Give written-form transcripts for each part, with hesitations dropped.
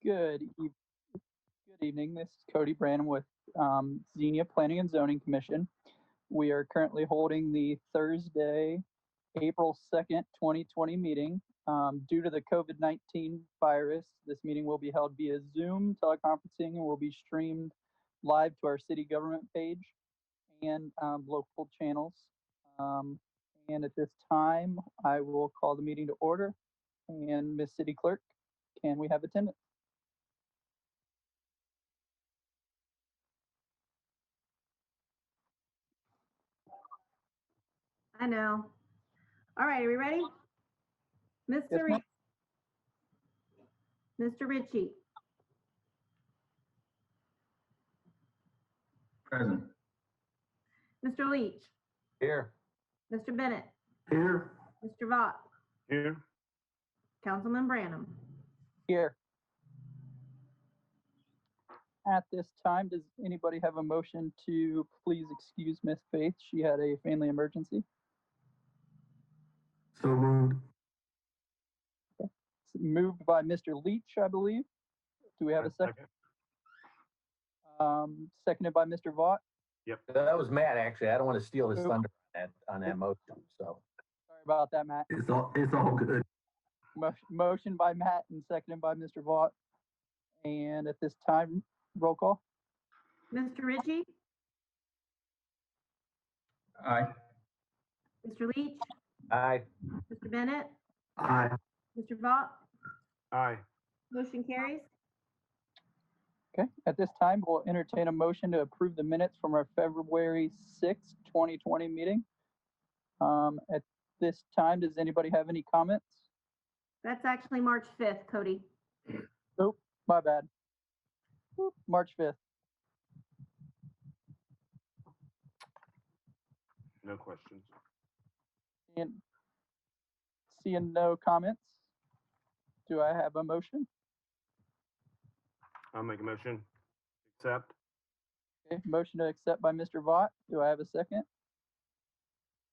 Good evening. This is Cody Branham with Xenia Planning and Zoning Commission. We are currently holding the Thursday, April 2nd, 2020 meeting. Due to the COVID-19 virus, this meeting will be held via Zoom teleconferencing and will be streamed live to our city government page and local channels. And at this time, I will call the meeting to order. And Ms. City Clerk, can we have attendance? I know. All right, are we ready? Mr. ma'am. Mr. Ritchie, Present. Mr. Leach, Here. Mr. Bennett, Here. Mr. Vaught, Here. Councilman Branham. Here. At this time, does anybody have a motion to please excuse Miss Faith? She had a family emergency. So moved. It's moved by Mr. Leach, I believe. Do we have a second? Seconded by Mr. Vaught. Yep. That was Matt, actually. I don't want to steal his Oop. thunder on that motion, so. Sorry about that, Matt. It's all good. Motion by Matt and seconded by Mr. Vaught. And at this time, roll call. Mr. Ritchie, Aye. Mr. Leach, Aye. Mr. Bennett, Aye. Mr. Vaught, Aye. motion carries. Okay, at this time, we'll entertain a motion to approve the minutes from our February 6th, 2020 meeting. At this time, does anybody have any comments? That's actually March 5th, Cody. Nope, my bad. Oop, March 5th. No questions. And seeing no comments, do I have a motion? I'll make a motion. Accept. Okay, motion to accept by Mr. Vaught. Do I have a second?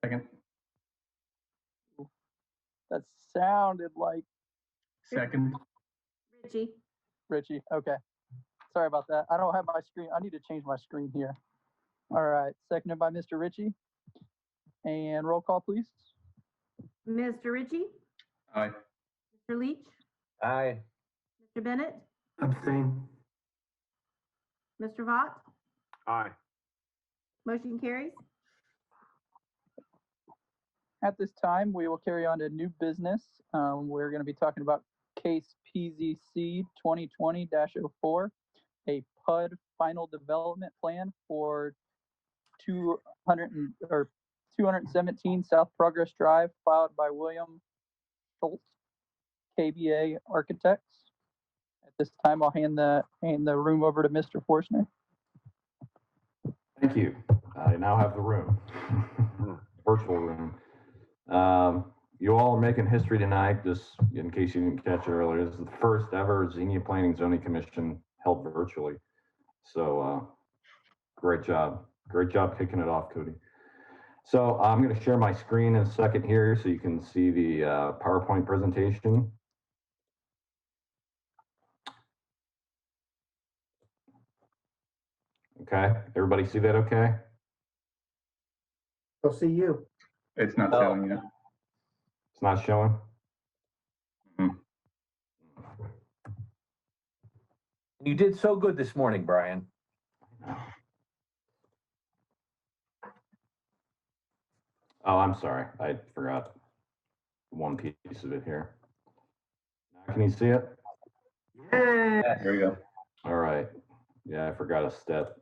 Second. That sounded like Second. Ritchie, Richie. Okay. Sorry about that. I don't have my screen. I need to change my screen here. All right. Seconded by Mr. Ritchie. And roll call, please. Mr. Ritchie, Aye. Mr. Leach, Aye. Mr. Bennett, Abstain. Mr. Vaught, Aye. motion carries. At this time, we will carry on to new business. We're going to be talking about case PZC 2020-04, a PUD final development plan for 217 South Progress Drive, filed by William Schultz, KBA Architects. At this time, I'll hand the room over to Mr. Forstner. Thank you. I now have the room, virtual room. You all are making history tonight, just in case you didn't catch it earlier. This is the first ever Xenia Planning Zoning Commission held virtually. So great job. Great job kicking it off, Cody. So I'm going to share my screen in a second here so you can see the PowerPoint presentation. Okay, everybody see that okay? I'll see you. It's not showing yet. It's not showing? You did so good this morning, Brian. Oh, I'm sorry. I forgot one piece of it here. Now, can you see it? Yeah. There you go. All right. Yeah, I forgot a step.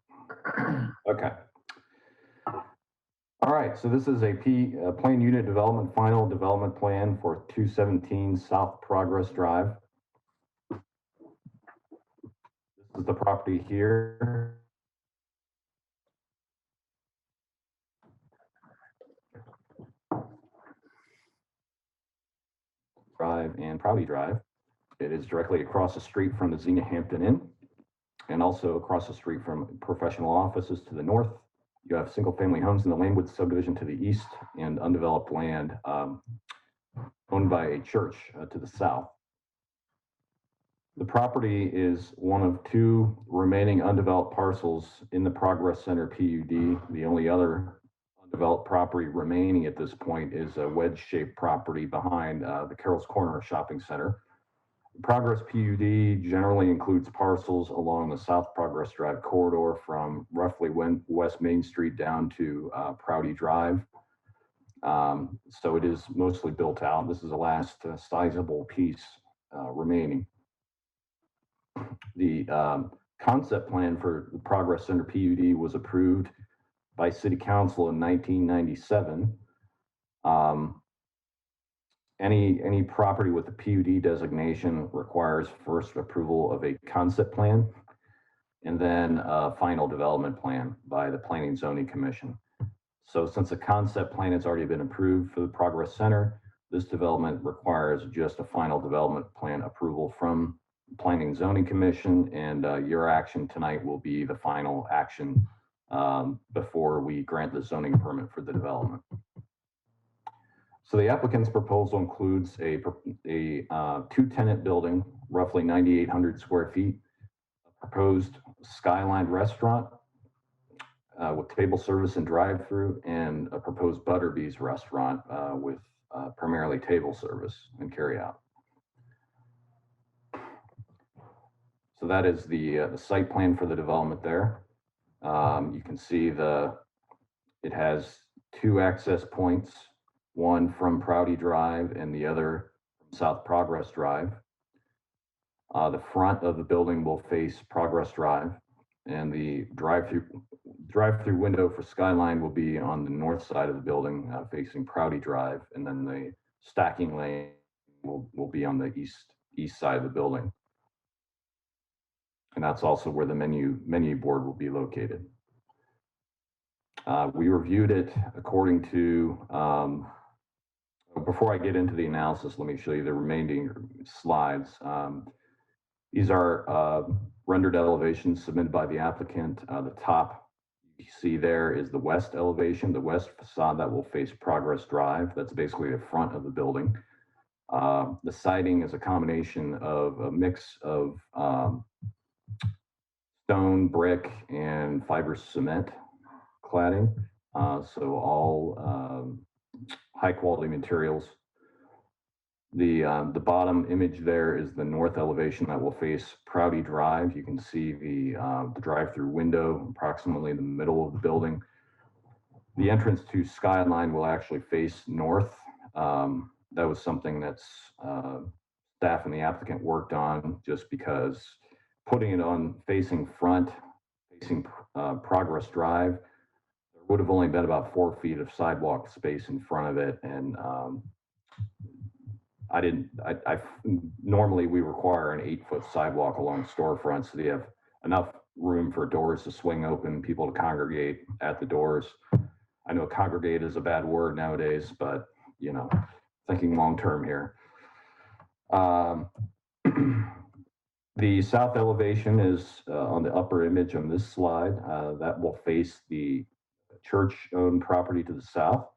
Okay. All right. So this is a plan unit development, final development plan for 217 South Progress Drive. This is the property here. Drive and Prouty Drive. It is directly across the street from the Xenia Hampton Inn, and also across the street from professional offices to the north. You have single-family homes in the Langwood subdivision to the east, and undeveloped land owned by a church to the south. The property is one of two remaining undeveloped parcels in the Progress Center PUD. The only other undeveloped property remaining at this point is a wedge-shaped property behind the Carroll's Corner Shopping Center. Progress PUD generally includes parcels along the South Progress Drive corridor from roughly West Main Street down to Prouty Drive. So it is mostly built out. This is the last sizable piece remaining. The concept plan for the Progress Center PUD was approved by City Council in 1997. Any property with a PUD designation requires first approval of a concept plan and then a final development plan by the Planning and Zoning Commission. So since the concept plan has already been approved for the Progress Center, this development requires just a final development plan approval from the Planning and Zoning Commission, and your action tonight will be the final action before we grant the zoning permit for the development. So the applicant's proposal includes a two-tenant building, roughly 9,800 square feet, a proposed Skyline restaurant with table service and drive-through, and a proposed Butterbees restaurant with primarily table service and carry-out. So that is the site plan for the development there. You can see it has two access points, one from Prouty Drive and the other from South Progress Drive. The front of the building will face Progress Drive, and the drive-through window for Skyline will be on the north side of the building facing Prouty Drive, and then the stacking lane will be on the east side of the building. And that's also where the menu board will be located. We reviewed it according to, before I get into the analysis, let me show you the remaining slides. These are rendered elevations submitted by the applicant. The top you see there is the west elevation, the west facade that will face Progress Drive. That's basically the front of the building. The siding is a combination of a mix of stone, brick, and fiber cement cladding. So all high quality materials. The bottom image there is the north elevation that will face Prouty Drive. You can see the drive-through window approximately in the middle of the building. The entrance to Skyline will actually face north. That was something that's staff and the applicant worked on, just because putting it on facing Progress Drive, there would have only been about 4 feet of sidewalk space in front of it, and normally we require an 8-foot sidewalk along storefronts, so they have enough room for doors to swing open, people to congregate at the doors. I know congregate is a bad word nowadays, but you know, thinking long-term here. The south elevation is on the upper image on this slide. That will face the church-owned property to the south.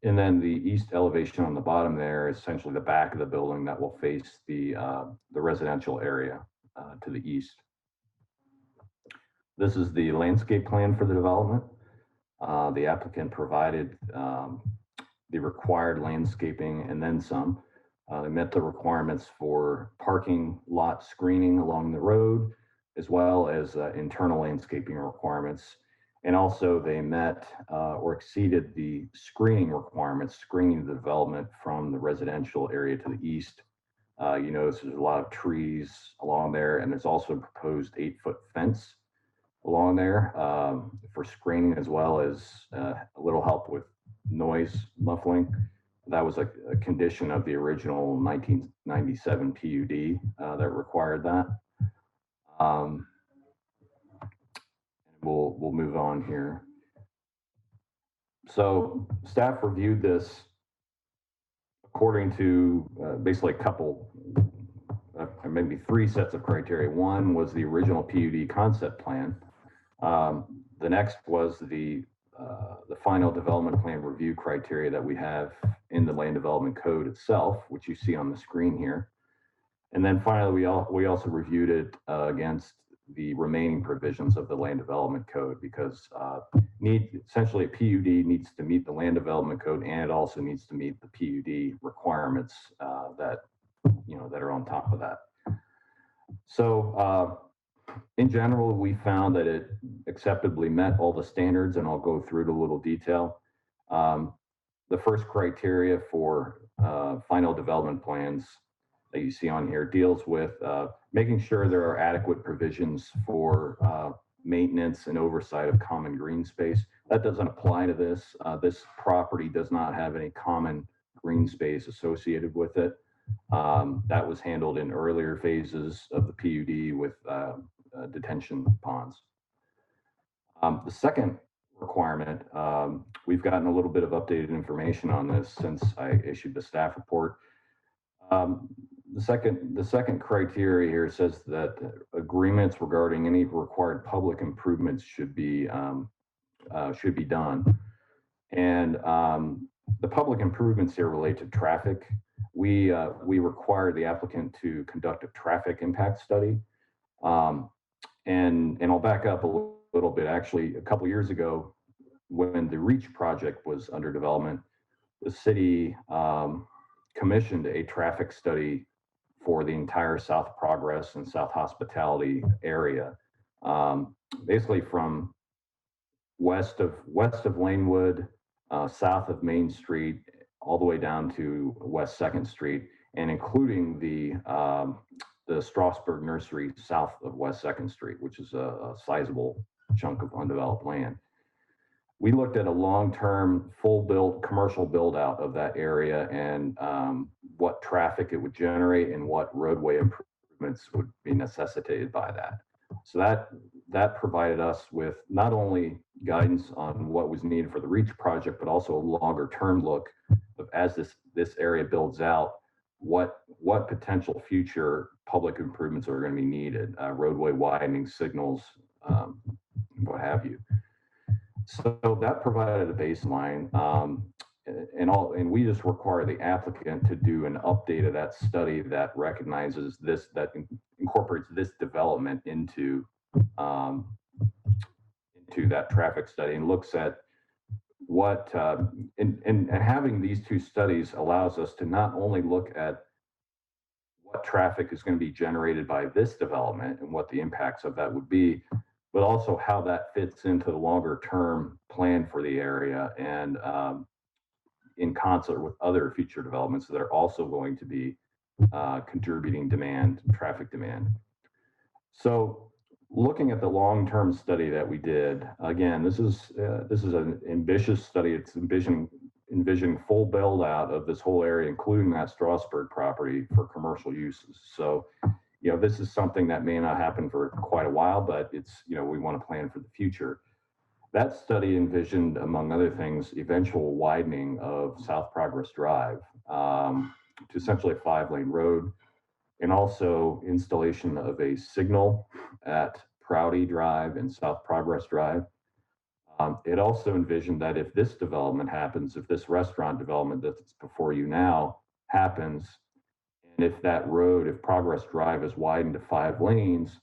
And then the east elevation on the bottom there is essentially the back of the building that will face the residential area to the east. This is the landscape plan for the development. The applicant provided the required landscaping and then some. They met the requirements for parking lot screening along the road, as well as internal landscaping requirements. And also they met or exceeded the screening requirements, screening the development from the residential area to the east. You notice there's a lot of trees along there, and there's also a proposed 8-foot fence along there for screening, as well as a little help with noise muffling. That was a condition of the original 1997 PUD that required that. We'll move on here. So staff reviewed this according to basically a couple, maybe 3 sets of criteria. One was the original PUD concept plan. The next was the final development plan review criteria that we have in the land development code itself, which you see on the screen here. And then finally, we also reviewed it against the remaining provisions of the Land Development Code, because essentially a PUD needs to meet the Land Development Code, and it also needs to meet the PUD requirements that are on top of that. So in general, we found that it acceptably met all the standards, and I'll go through it in a little detail. The first criteria for final development plans that you see on here deals with making sure there are adequate provisions for maintenance and oversight of common green space. That doesn't apply to this. This property does not have any common green space associated with it. That was handled in earlier phases of the PUD with detention ponds. The second requirement, we've gotten a little bit of updated information on this since I issued the staff report. The second criteria here says that agreements regarding any required public improvements should be done. And the public improvements here relate to traffic. We require the applicant to conduct a traffic impact study. And I'll back up a little bit. Actually, a couple years ago, when the REACH project was under development, the city commissioned a traffic study for the entire South Progress and South Hospitality area, basically from west of Lanewood, south of Main Street, all the way down to West 2nd Street, and including the Strasburg Nursery south of West 2nd Street, which is a sizable chunk of undeveloped land. We looked at a long-term, full-built commercial build-out of that area and what traffic it would generate and what roadway improvements would be necessitated by that. So that provided us with not only guidance on what was needed for the REACH project, but also a longer-term look of, as this area builds out, what potential future public improvements are going to be needed, roadway widening, signals, what have you. So that provided a baseline, and we just require the applicant to do an update of that study that recognizes this, that incorporates this development into that traffic study, and looks at what and having these two studies allows us to not only look at what traffic is going to be generated by this development and what the impacts of that would be, but also how that fits into the longer term plan for the area, and in concert with other future developments that are also going to be contributing traffic demand. So looking at the long-term study that we did, again, this is an ambitious study. It's envisioning full build out of this whole area, including that Strasburg property, for commercial uses. So, this is something that may not happen for quite a while, but it's, we want to plan for the future. That study envisioned, among other things, eventual widening of South Progress Drive to essentially a 5-lane road, and also installation of a signal at Prouty Drive and South Progress Drive. It also envisioned that if this development happens, if this restaurant development that's before you now happens, and if that road, if Progress Drive is widened to 5 lanes,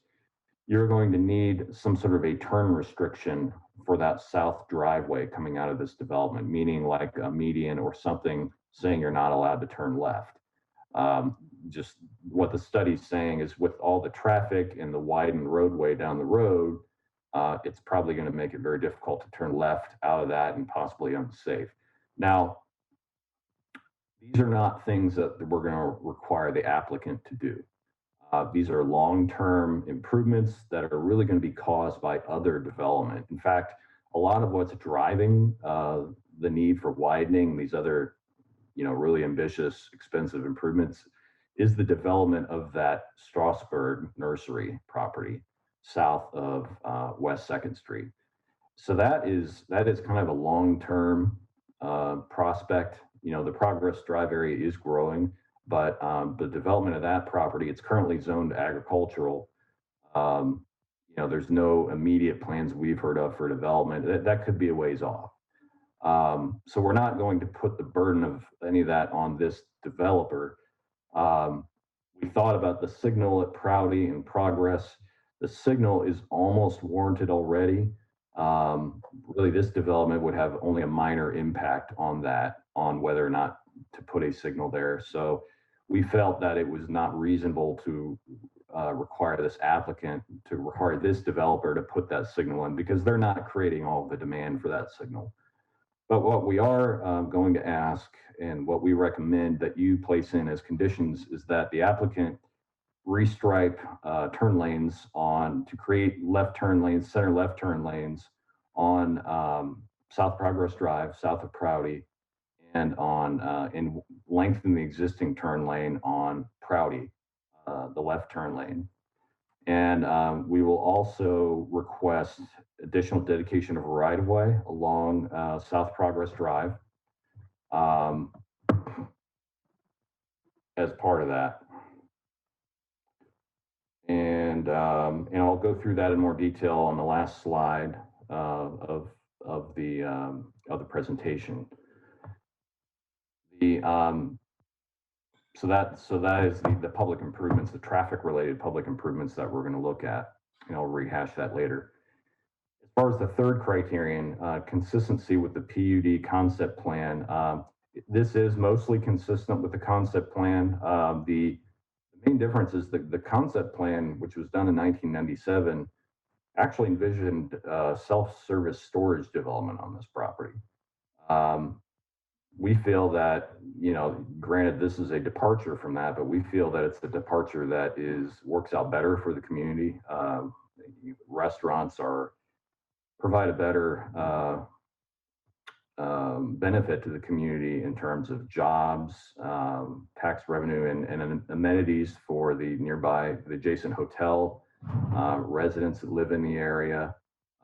you're going to need some sort of a turn restriction for that south driveway coming out of this development, meaning like a median or something saying you're not allowed to turn left. Just what the study's saying is, with all the traffic and the widened roadway down the road, it's probably going to make it very difficult to turn left out of that, and possibly unsafe. Now, these are not things that we're going to require the applicant to do. These are long-term improvements that are really going to be caused by other development. In fact, a lot of what's driving the need for widening these other, really ambitious, expensive improvements is the development of that Strasburg Nursery property south of West 2nd Street. So that is kind of a long-term prospect. The Progress Drive area is growing, but the development of that property, it's currently zoned agricultural. There's no immediate plans we've heard of for development. That could be a ways off. So we're not going to put the burden of any of that on this developer. We thought about the signal at Prouty and Progress. The signal is almost warranted already. Really, this development would have only a minor impact on that, on whether or not to put a signal there. So we felt that it was not reasonable to require this applicant, to require this developer to put that signal in, because they're not creating all the demand for that signal. But what we are going to ask, and what we recommend that you place in as conditions, is that the applicant restripe turn lanes to create left turn lanes, center left turn lanes on South Progress Drive, south of Prouty, and and lengthen the existing turn lane on Prouty, the left turn lane. And we will also request additional dedication of right-of-way along South Progress Drive as part of that. And I'll go through that in more detail on the last slide of the presentation. So that is the public improvements, the traffic-related public improvements that we're going to look at, and I'll rehash that later. As far as the third criterion, consistency with the PUD concept plan, this is mostly consistent with the concept plan. The main difference is the concept plan, which was done in 1997, actually envisioned self-service storage development on this property. We feel that, granted, this is a departure from that, but we feel that it's a departure that works out better for the community. Restaurants provide a better benefit to the community in terms of jobs, tax revenue, and amenities for the adjacent hotel residents that live in the area.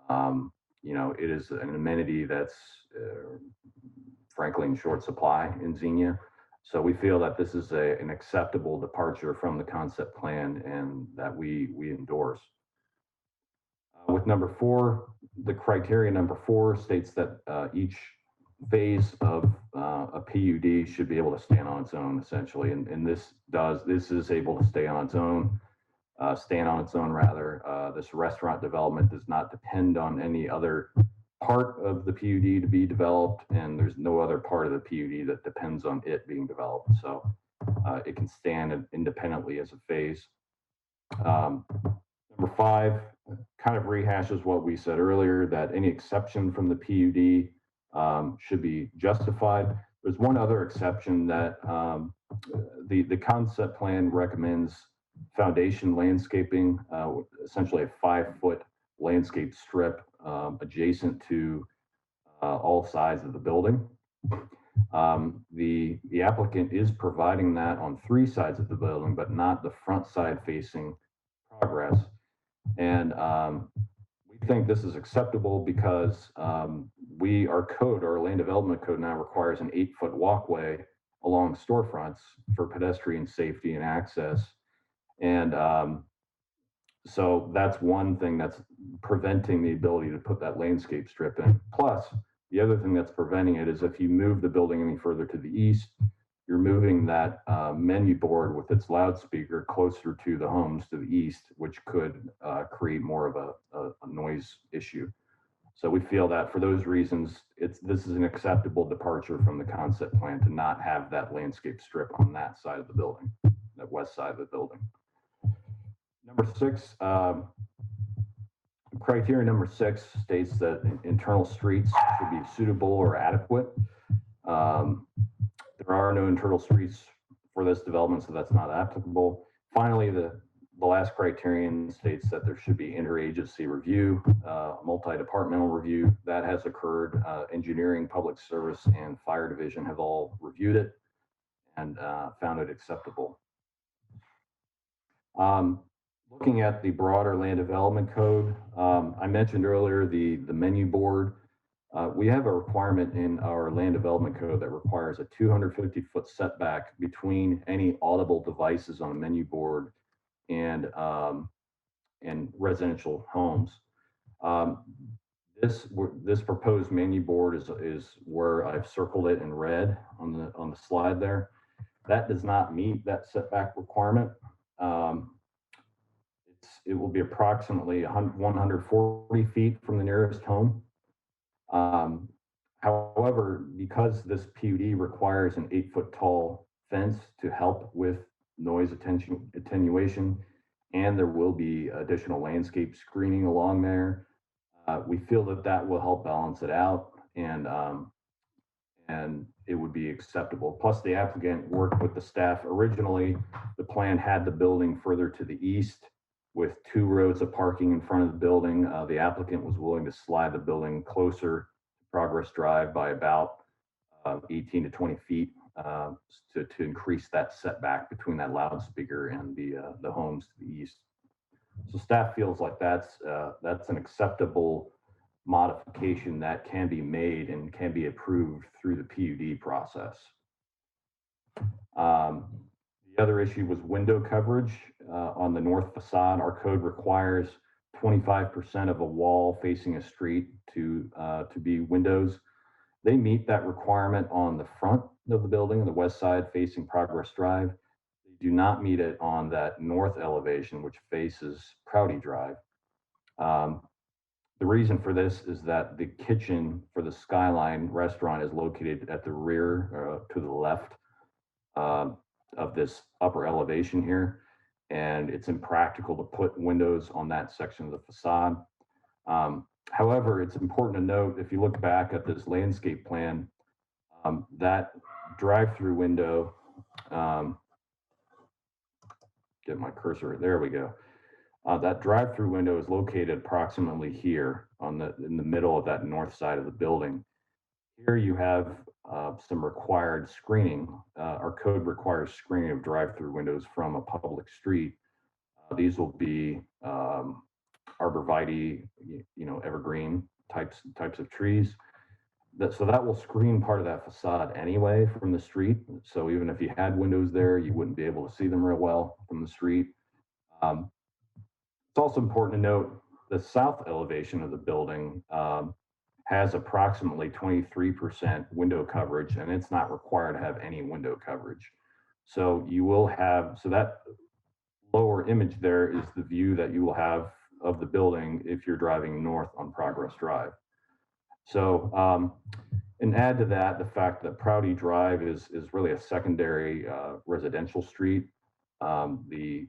It is an amenity that's frankly in short supply in Xenia. So we feel that this is an acceptable departure from the concept plan, and that we endorse. With number 4, the criteria number 4 states that each phase of a PUD should be able to stand on its own, essentially, and this is able to stand on its own. This restaurant development does not depend on any other part of the PUD to be developed, and there's no other part of the PUD that depends on it being developed. So it can stand independently as a phase. Number 5 kind of rehashes what we said earlier, that any exception from the PUD should be justified. There's one other exception that the concept plan recommends: foundation landscaping, essentially a 5-foot landscape strip adjacent to all sides of the building. The applicant is providing that on 3 sides of the building, but not the front side facing Progress. And we think this is acceptable because our land development code now requires an 8-foot walkway along storefronts for pedestrian safety and access. And so that's one thing that's preventing the ability to put that landscape strip in. Plus, the other thing that's preventing it is if you move the building any further to the east, you're moving that menu board with its loudspeaker closer to the homes to the east, which could create more of a noise issue. So we feel that for those reasons, this is an acceptable departure from the concept plan to not have that landscape strip on that side of the building, that west side of the building. Number 6, criteria number 6 states that internal streets should be suitable or adequate. There are no internal streets for this development, so that's not applicable. Finally, the last criterion states that there should be interagency review, multi-departmental review. That has occurred. Engineering, public service, and fire division have all reviewed it and found it acceptable. Looking at the broader land development code, I mentioned earlier the menu board. We have a requirement in our land development code that requires a 250-foot setback between any audible devices on a menu board and residential homes. This proposed menu board is where I've circled it in red on the slide there. That does not meet that setback requirement. It will be approximately 140 feet from the nearest home. However, because this PUD requires an 8-foot tall fence to help with noise attenuation, and there will be additional landscape screening along there, we feel that that will help balance it out, and it would be acceptable. Plus, the applicant worked with the staff. Originally, the plan had the building further to the east with 2 rows of parking in front of the building. The applicant was willing to slide the building closer to Progress Drive by about 18 to 20 feet to increase that setback between that loudspeaker and the homes to the east. So staff feels like that's an acceptable modification that can be made and can be approved through the PUD process. The other issue was window coverage on the north facade. Our code requires 25% of a wall facing a street to be windows. They meet that requirement on the front of the building, the west side facing Progress Drive. They do not meet it on that north elevation, which faces Prouty Drive. The reason for this is that the kitchen for the Skyline restaurant is located at the rear, to the left of this upper elevation here, and it's impractical to put windows on that section of the facade. However, it's important to note, if you look back at this landscape plan, that drive-through window, get my cursor, there we go. That drive-through window is located approximately here in the middle of that north side of the building. Here you have some required screening. Our code requires screening of drive-through windows from a public street. These will be arborvitae, evergreen types of trees. So that will screen part of that facade anyway from the street. So even if you had windows there, you wouldn't be able to see them real well from the street. It's also important to note the south elevation of the building has approximately 23% window coverage, and it's not required to have any window coverage. So you will have, so that lower image there is the view that you will have of the building if you're driving north on Progress Drive. So, and add to that the fact that Prouty Drive is really a secondary residential street. The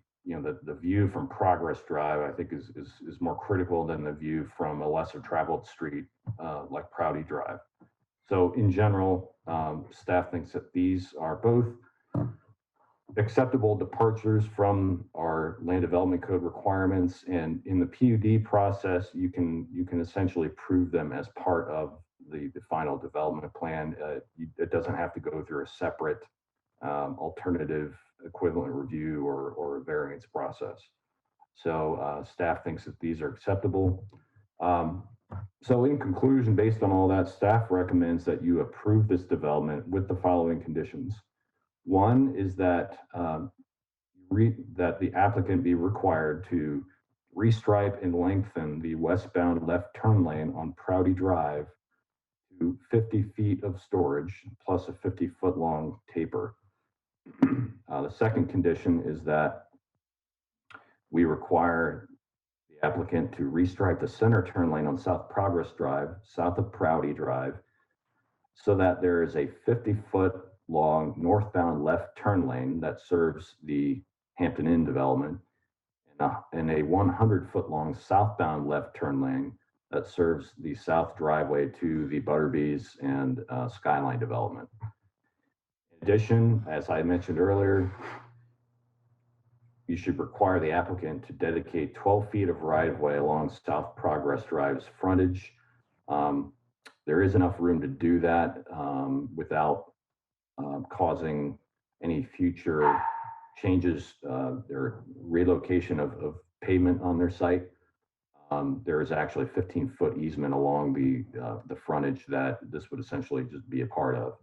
view from Progress Drive, I think, is more critical than the view from a lesser traveled street like Prouty Drive. So in general, staff thinks that these are both acceptable departures from our land development code requirements, and in the PUD process, you can essentially prove them as part of the final development plan. It doesn't have to go through a separate alternative equivalent review or variance process. So staff thinks that these are acceptable. So in conclusion, based on all that, staff recommends that you approve this development with the following conditions. One is that that the applicant be required to restripe and lengthen the westbound left turn lane on Prouty Drive to 50 feet of storage plus a 50-foot long taper. The second condition is that we require the applicant to restripe the center turn lane on South Progress Drive, south of Prouty Drive, so that there is a 50-foot long northbound left turn lane that serves the Hampton Inn development, and a 100-foot long southbound left turn lane that serves the south driveway to the Butterbees and Skyline development. In addition, as I mentioned earlier, you should require the applicant to dedicate 12 feet of right-of-way along South Progress Drive's frontage. There is enough room to do that without causing any future changes or relocation of pavement on their site. There is actually a 15-foot easement along the frontage that this would essentially just be a part of.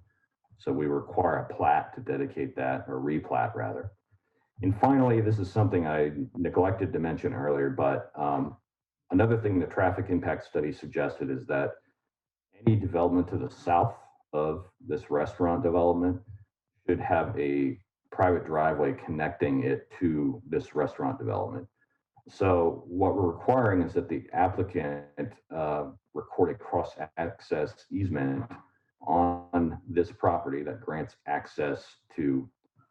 So we require a plat to dedicate that, or replat rather. And finally, this is something I neglected to mention earlier, but another thing the traffic impact study suggested is that any development to the south of this restaurant development should have a private driveway connecting it to this restaurant development. So what we're requiring is that the applicant record a cross-access easement on this property that grants access to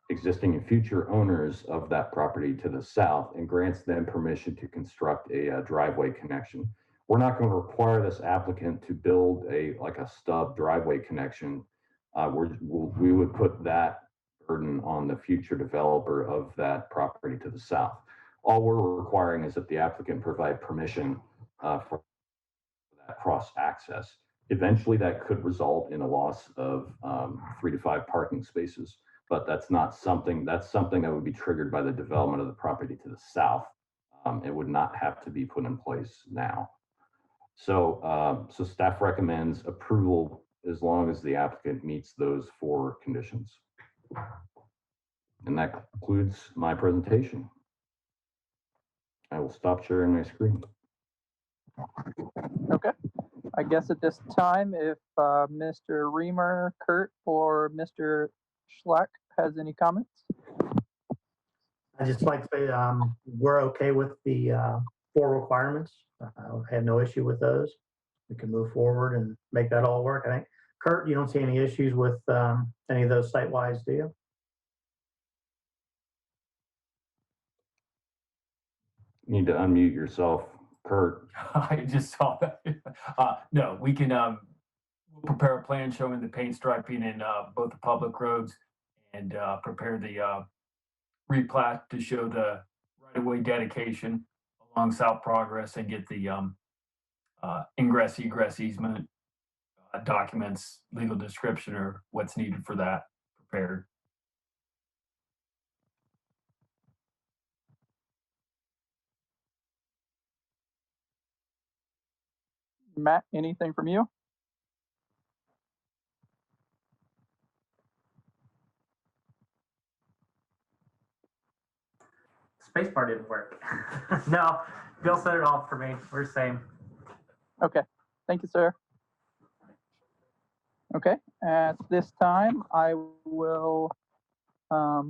existing and future owners of that property to the south and grants them permission to construct a driveway connection. We're not going to require this applicant to build like a stub driveway connection. We would put that burden on the future developer of that property to the south. All we're requiring is that the applicant provide permission for that cross access. Eventually, that could result in a loss of 3 to 5 parking spaces, but that's something that would be triggered by the development of the property to the south. It would not have to be put in place now. So staff recommends approval as long as the applicant meets those 4 conditions. And that concludes my presentation. I will stop sharing my screen. Okay. I guess at this time, if Mr. Reamer, Kurt, or Mr. Schlack has any comments. I just like to say we're okay with the 4 requirements. I have no issue with those. We can move forward and make that all work. I think, Kurt, you don't see any issues with any of those site-wise, do you? You need to unmute yourself, Kurt. I just saw that. No, we can we'll prepare a plan showing the paint striping in both the public roads and prepare the replat to show the right-of-way dedication along South Progress and get the ingress egress easement documents, legal description, or what's needed for that prepared. Matt, anything from you? Spacebar didn't work. No, Bill set it off for me. We're the same. Okay. Thank you, sir. Okay. At this time, I will go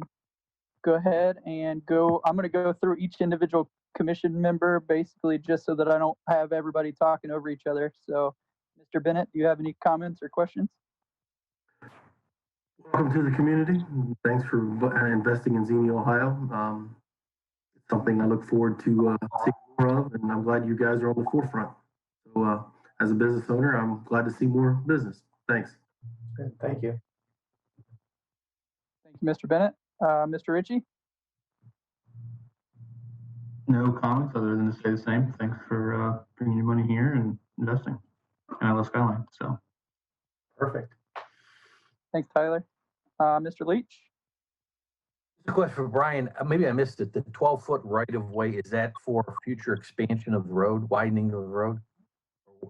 ahead and I'm going to go through each individual commission member, basically just so that I don't have everybody talking over each other. So, Mr. Bennett, do you have any comments or questions? Welcome to the community. Thanks for investing in Xenia, Ohio. It's something I look forward to seeing more of, and I'm glad you guys are on the forefront. So as a business owner, I'm glad to see more business. Thanks. Good. Thank you. Thank you, Mr. Bennett. Mr. Ritchie? No comments other than to say the same. Thanks for bringing your money here and investing. And I love Skyline, so. Perfect. Thanks, Tyler. Mr. Leach? Just a question for Brian. Maybe I missed it. The 12-foot right-of-way, is that for future expansion of the road, widening of the road?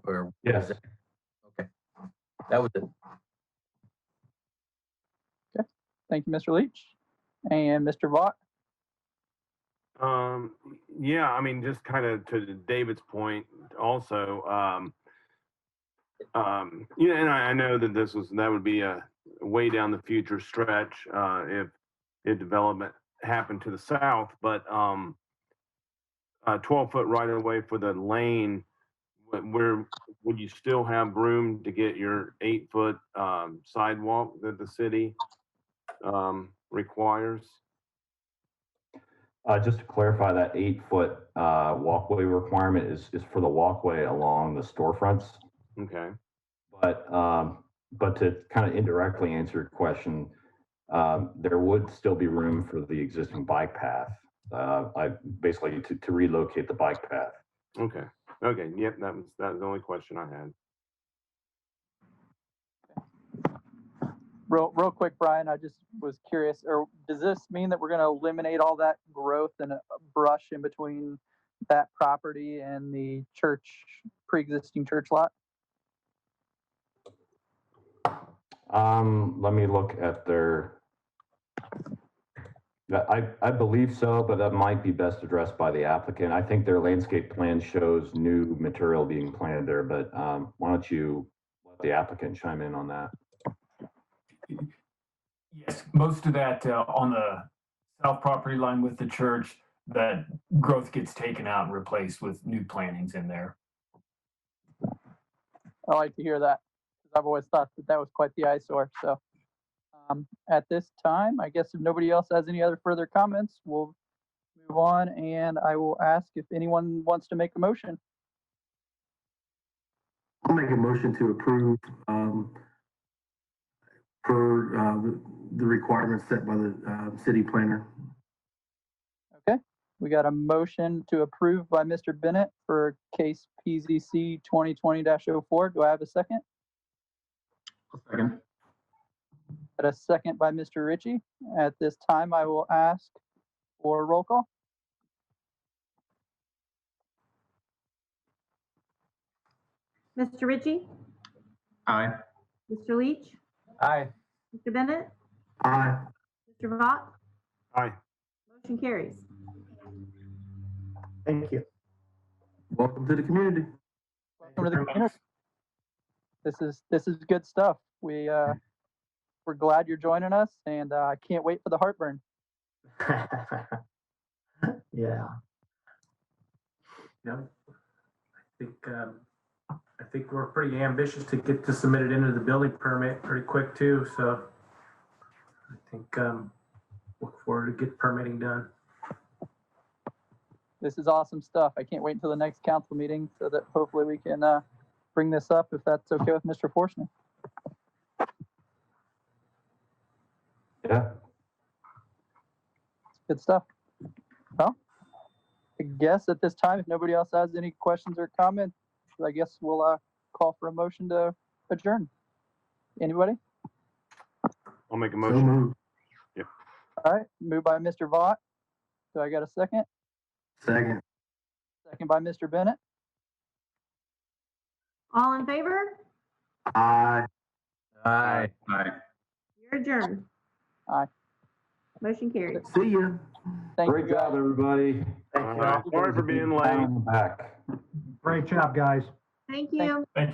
Or Yes. Okay. That was it. Okay. Thank you, Mr. Leach. And Mr. Vaught? Yeah, I mean, just kind of to David's point also, and I know that that would be a way down the future stretch if development happened to the south, but 12-foot right of way for the lane, where would you still have room to get your 8-foot sidewalk that the city requires? Just to clarify, that 8-foot walkway requirement is for the walkway along the storefronts. Okay. But to kind of indirectly answer your question, there would still be room for the existing bike path. I basically to relocate the bike path. Okay. Okay. Yep. That was the only question I had. Real quick, Brian, I just was curious, or does this mean that we're going to eliminate all that growth and brush in between that property and the pre-existing church lot? Let me look at their, I believe so, but that might be best addressed by the applicant. I think their landscape plan shows new material being planted there, but why don't you let the applicant chime in on that? Yes, most of that on the south property line with the church, that growth gets taken out and replaced with new plantings in there. I like to hear that, because I've always thought that that was quite the eyesore. So at this time, I guess if nobody else has any other further comments, we'll move on, and I will ask if anyone wants to make a motion. I'll make a motion to approve per the requirements set by the city planner. Okay, we got a motion to approve by Mr. Bennett for case PZC 2020-04. Do I have a second? Second. Got a second by Mr. Ritchie. At this time, I will ask for a roll call. Mr. Ritchie, Aye. Mr. Leach, Aye. Mr. Bennett, Aye. Mr. Vaught, Aye. motion carries. Thank you. Welcome to the community. Welcome to the community. This is good stuff. We're glad you're joining us, and I can't wait for the heartburn. Yeah. Yeah. I think we're pretty ambitious to get this submitted into the building permit pretty quick too, so I think, look forward to get permitting done. This is awesome stuff. I can't wait until the next council meeting so that hopefully we can bring this up if that's okay with Mr. Forstner. Yeah. Good stuff. Well, I guess at this time, if nobody else has any questions or comments, I guess we'll call for a motion to adjourn. Anybody? I'll make a So motion. moved. All right, moved by Mr. Vaught. Do I got a second? Second. Second by Mr. Bennett. All in favor? Aye. Aye. Aye. You're adjourned. Aye. Motion carries. See ya. Thank Great you, guys. job, everybody. Thank All you. right. Sorry for being late. Back. Great job, guys. Thank you. Thank you.